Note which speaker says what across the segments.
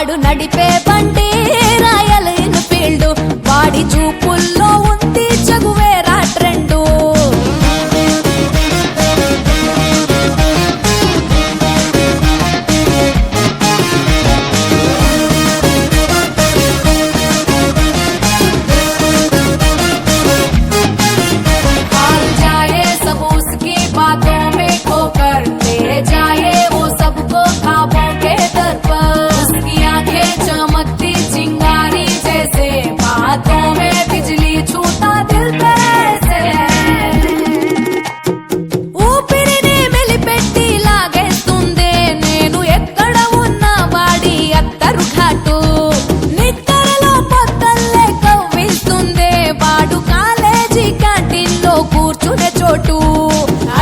Speaker 1: వాడు నడిపే బండి రాయల్ ఎన్ఫీల్డ్, వాడి చూపుల్లో ఉంది చగువేరా ట్రెండు.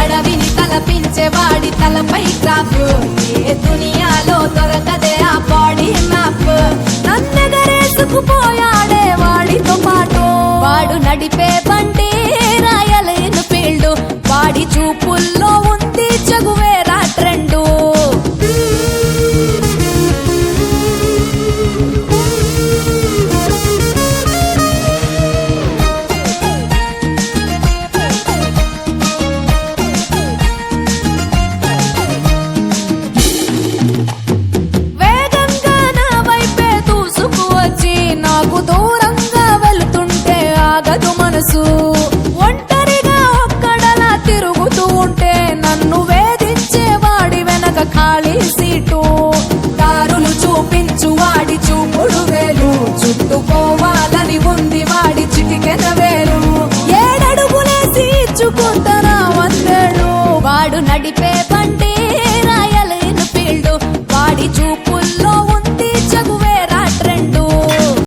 Speaker 1: అడవిని తలపించేవాడి తలపై క్రాఫ్, ఏ దునియాలో దొరకదే ఆ బాడీ మ్యాప్. నన్నెగరేసుకుపోయాడే వాడితో పాటు, వాడు నడిపే బండి రాయల్ ఎన్ఫీల్డ్, వాడి చూపుల్లో ఉంది చగువేరా ట్రెండు. ఒంటరిగా ఒక్కడలా తిరుగుతూ ఉంటే నన్ను వేధించేవాడి వెనక ఖాళీ సీటు. దారులు చూపించు వాడి చూపుడు వేలు, చుట్టుకోవాలని ఉంది వాడి చిటికెన వేలు. 7 అడుగులేసి ఇచ్చుకుంటారా 100 ఏళ్ళు. వాడు నడిపే